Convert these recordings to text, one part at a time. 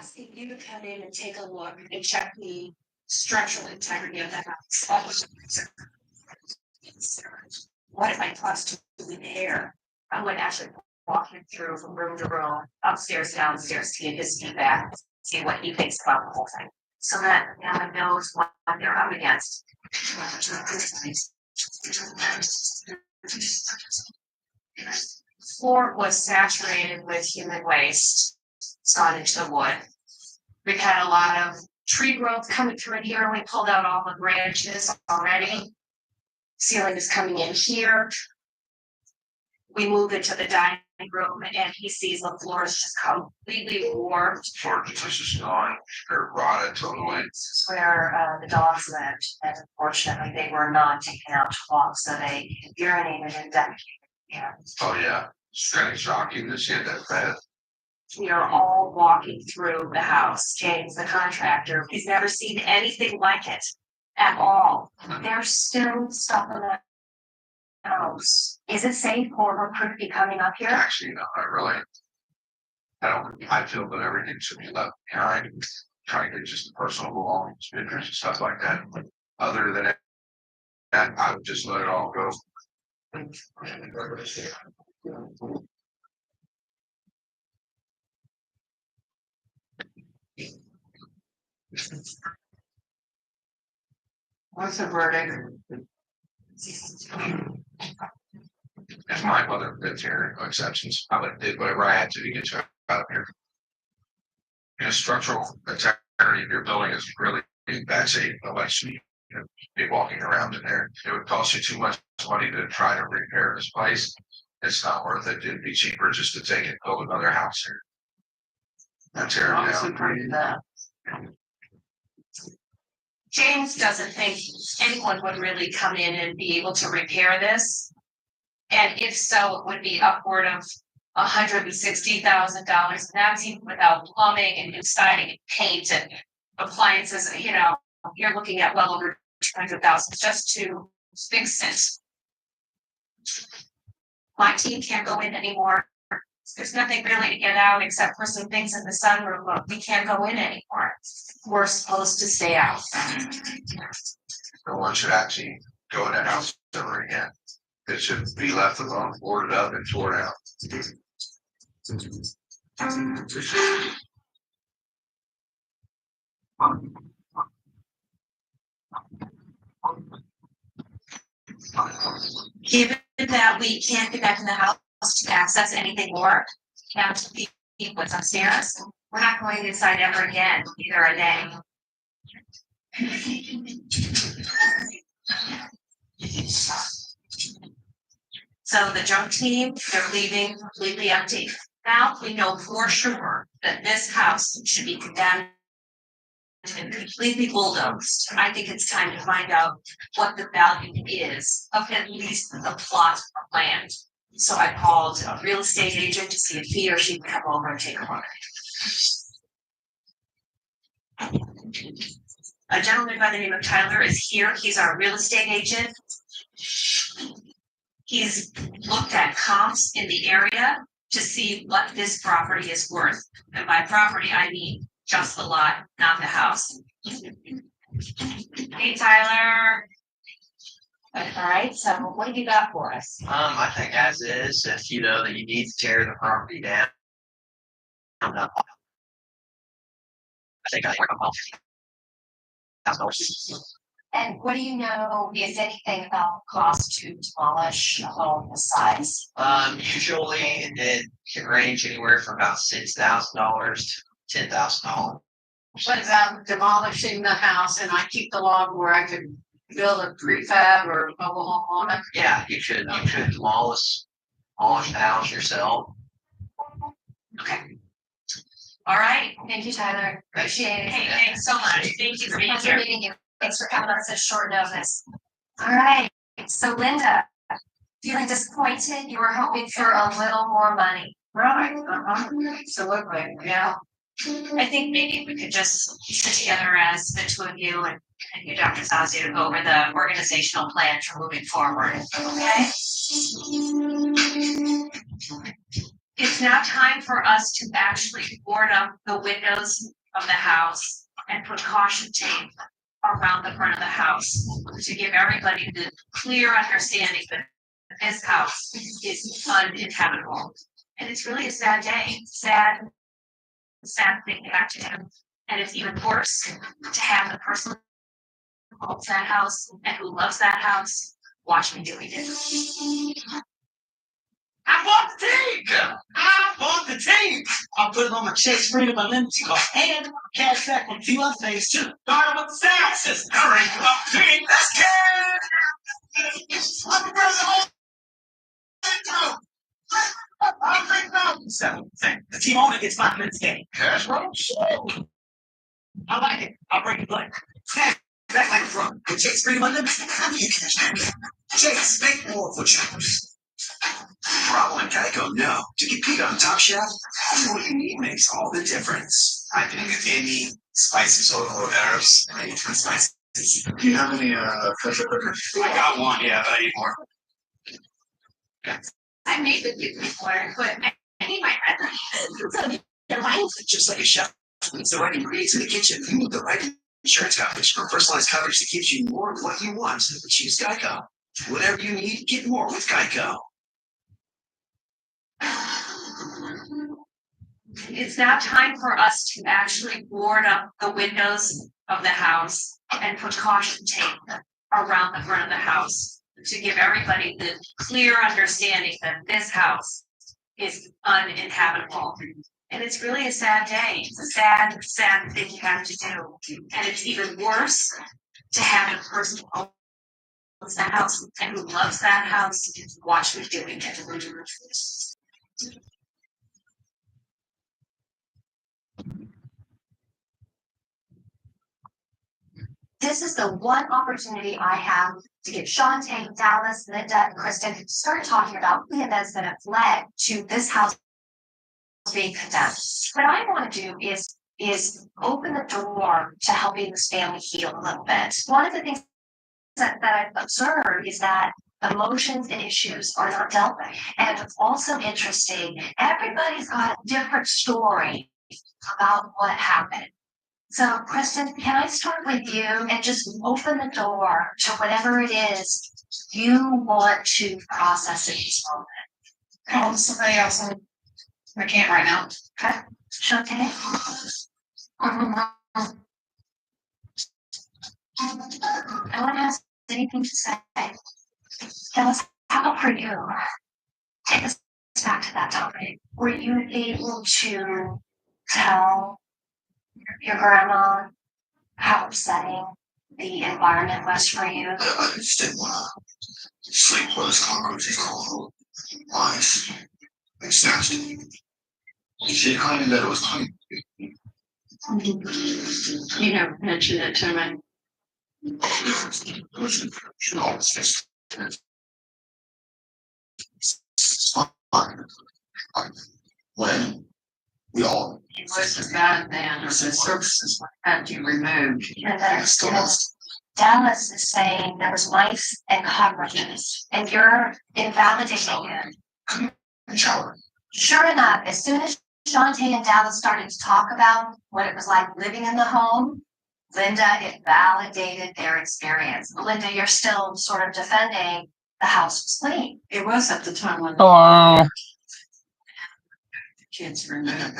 Asking you to come in and take a look and check the structural integrity of the house. What if I trust to repair? I'm going to actually walk him through from room to room, upstairs, downstairs, to get his feedback, see what he thinks about the whole thing. So that Alan knows what they're up against. Floor was saturated with human waste. It's gone into the wood. We've had a lot of tree growth coming through in here. We pulled out all the branches already. Ceiling is coming in here. We move into the dining room and he sees the floor is just completely warped. Floor is just gone, or rotted totally. This is where the dogs lived, and unfortunately they were not taken out to walk, so they urinated and defecated. Yeah. Oh yeah, it's kind of shocking to see it that bad. We are all walking through the house. James, the contractor, he's never seen anything like it at all. There's still stuff in the house. Is it safe for a crew to be coming up here? Actually, no, not really. I feel that everything should be left behind, trying to just personal belongings, pictures and stuff like that. But other than that, I would just let it all go. What's the verdict? If my mother lived here, no exceptions, I would have did whatever I had to get you out of here. And structural integrity of your building is really in bad shape, unless you be walking around in there. It would cost you too much money to try to repair this place. It's not worth it. It'd be cheaper just to take it and build another house here. That's here now. James doesn't think anyone would really come in and be able to repair this. And if so, it would be upward of $160,000. And that's even without plumbing and new siding and paint and appliances. You know, you're looking at well over $200,000 just to fix it. My team can't go in anymore. There's nothing really to get out except for some things in the sunroom, but we can't go in anymore. We're supposed to stay out. No one should actually go in that house ever again. It should be left alone, boarded up and torn out. Given that we can't get back in the house to access anything more, have to be what's upstairs, we're not going inside ever again, either a day. So the junk team, they're leaving completely empty. Now we know for sure that this house should be condemned and completely bulldozed. I think it's time to find out what the value is of at least the plot of land. So I called a real estate agent to see if he or she could come over and take a look. A gentleman by the name of Tyler is here. He's our real estate agent. He's looked at comps in the area to see what this property is worth. And by property, I mean just the lot, not the house. Hey, Tyler. All right, so what have you got for us? I think as is, if you know that you need to tear the property down. I think I work on $50,000. And what do you know, is anything about cost to demolish a home this size? Usually it can range anywhere from about $6,000 to $10,000. What about demolishing the house and I keep the log where I could build a prefab or a mobile home on it? Yeah, you could demolish the house yourself. Okay. All right, thank you, Tyler. Appreciate it. Hey, thanks so much. Thank you for being here. Meeting you. Thanks for coming on such short notice. All right, so Linda, feeling disappointed? You were hoping for a little more money. Right, absolutely, yeah. I think maybe we could just sit together as the two of you and you, Dr. Sazio, to go over the organizational plan for moving forward, okay? It's now time for us to actually board up the windows of the house and put caution tape around the front of the house to give everybody the clear understanding that this house is uninhabitable. And it's really a sad day, sad thing to have to do. And it's even worse to have the person who owns that house and who loves that house watch me doing it. I bought the tape. I bought the tape. I'll put it on my Chase Freedom Unlimited card and cash back on 2 other things too. Starting with the sound system. All right, come on, team. Let's go. I'm the president. So, the team owner gets 5 minutes a game. Cash roll? I like it. I'll break the play. Back like a front. With Chase Freedom Unlimited, how do you cash back? Chase, make more for choppers. Problem and Geico know to compete on Top Chef, what you need makes all the difference. I think any spicy soda or herbs, any different spices. Do you have any pressure cookers? I got one, yeah, but I need more. I made the you before, but I need my red. Your mind's just like a chef needs the right ingredients in the kitchen. You need the right insurance coverage for personalized coverage that gives you more of what you want. Choose Geico. Whatever you need, get more with Geico. It's now time for us to actually board up the windows of the house and put caution tape around the front of the house to give everybody the clear understanding that this house is uninhabitable. And it's really a sad day. It's a sad thing you have to do. And it's even worse to have a person who owns that house and who loves that house watch me doing it. This is the one opportunity I have to get Shantae, Dallas, Linda, and Kristen to start talking about the events that have led to this house being condemned. What I want to do is open the door to helping this family heal a little bit. One of the things that I've observed is that emotions and issues are not dealt with. And also interesting, everybody's got a different story about what happened. So, Kristen, can I start with you and just open the door to whatever it is you want to process in this moment? Oh, somebody else. I can't right now. Okay, Shantae? No one has anything to say. Dallas, how about for you? Take us back to that topic. Were you able to tell your grandma how upsetting the environment was for you? I just didn't want to sleep with this cockroaches called lies. It's nasty. She claimed that it was clean. You never mentioned it to me. When we all It wasn't bad then, or the services had you removed. And then Dallas is saying there was mice and cockroaches, and you're invalidating it. shower. Sure enough, as soon as Shantae and Dallas started to talk about what it was like living in the home, Linda invalidated their experience. Linda, you're still sort of defending the house was clean. It was at the time when Hello. the kids removed.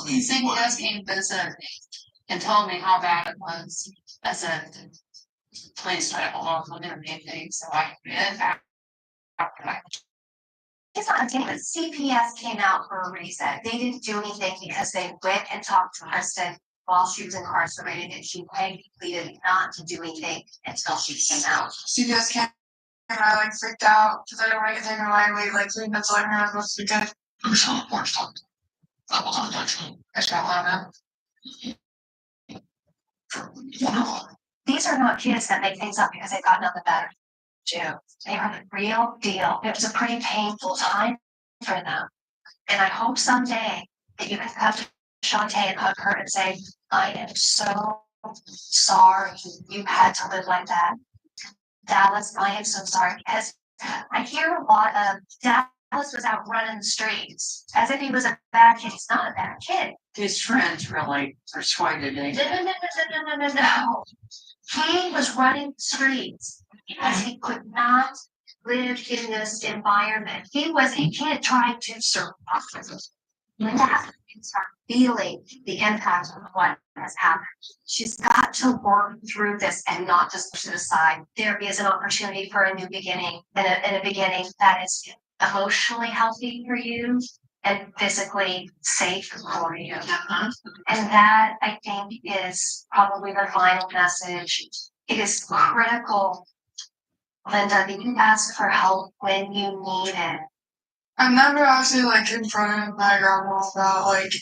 He said he just came to visit and told me how bad it was. I said, please try to hold on for anything so I can get back. It's not understanding that CPS came out for a reason. They didn't do anything because they went and talked to Kristen while she was incarcerated, and she pleaded not to do anything until she came out. She just came and I like freaked out because I don't want anything in my way, like clean that's like her supposed to be good. It was on the porch talk. I was on that train. I shot one of them. These are not kids that make things up because they've got nothing better to do. They are the real deal. It was a pretty painful time for them. And I hope someday that you can come to Shantae and hug her and say, I am so sorry you had to live like that. Dallas, I am so sorry because I hear a lot of Dallas was out running the streets as if he was a bad kid. He's not a bad kid. His friends really persuaded him. No. He was running the streets because he could not live in this environment. He was a kid trying to survive. Linda has to start feeling the impact of what has happened. She's got to work through this and not just push it aside. There is an opportunity for a new beginning and a beginning that is emotionally healthy for you and physically safe for you. And that, I think, is probably the final message. It is critical, Linda, that you ask for help when you need it. I've never actually like confronted my grandma about like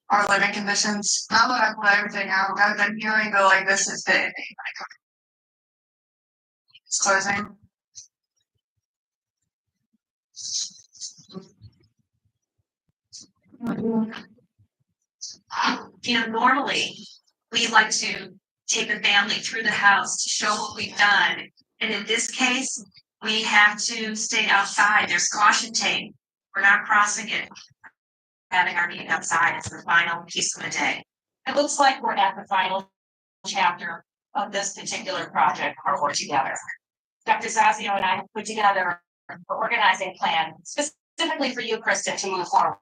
our living conditions. Now that I've put everything out, I've been hearing the like this is the ending. Like it's closing. Normally, we like to take the family through the house to show what we've done. And in this case, we have to stay outside. There's caution tape. We're not crossing it. Having our meeting outside is the final piece of the day. It looks like we're at the final chapter of this particular project where we're together. Dr. Zazio and I have put together an organizing plan specifically for you, Kristen, to move forward.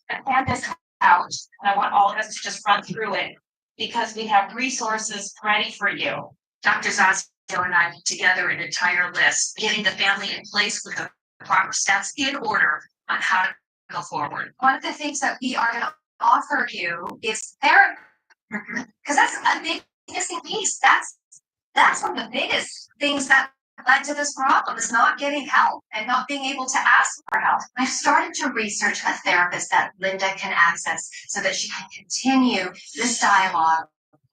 And plan this out, and I want all of us to just run through it because we have resources ready for you. Dr. Zazio and I put together an entire list, getting the family in place with the proper steps in order on how to go forward. One of the things that we are going to offer you is therapy, because that's a big missing piece. That's one of the biggest things that led to this problem is not getting help and not being able to ask for help. I've started to research a therapist that Linda can access so that she can continue this dialogue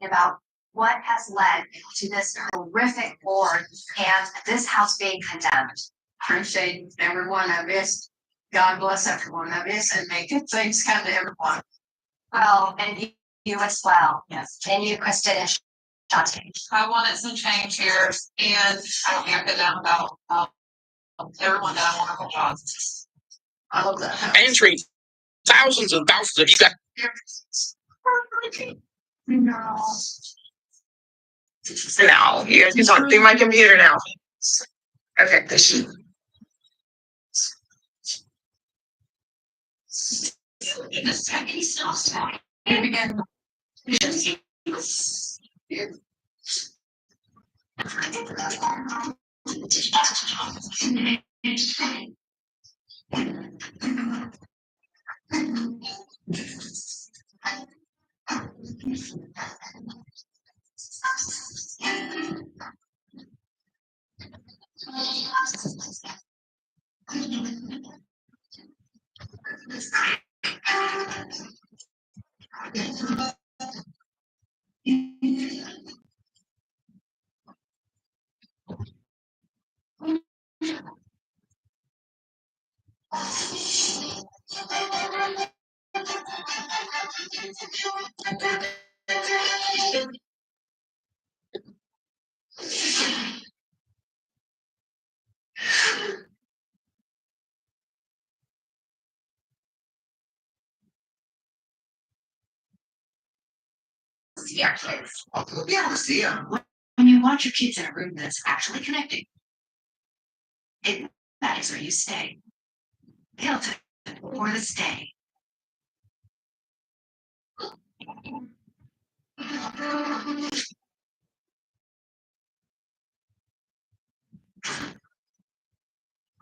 about what has led to this horrific board and this house being condemned. Appreciate every one of us. God bless every one of us and may good things come to everyone. Well, and you as well. Yes. And you, Kristen and Shantae. I wanted some change here and I can't get down about everyone done wonderful jobs. I love that. Entry. Thousands and thousands of you got No. now. You guys can talk through my computer now. Okay. And again, See our kids. I'll be able to see them. When you watch your kids in a room that's actually connecting, that is where you stay. Hilton or the stay.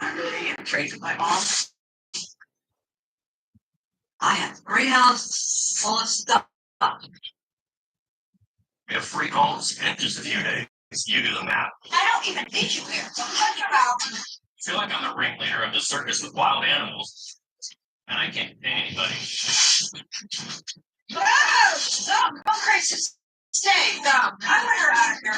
I really am afraid of my mom. I have a great house full of stuff. We have 3 calls in just a few days. You do the math. I don't even need you here. So cut your mouth. I feel like I'm the ringleader of the circus with wild animals. And I can't pay anybody. Stop! Go crazy. Stay. I want her out of here.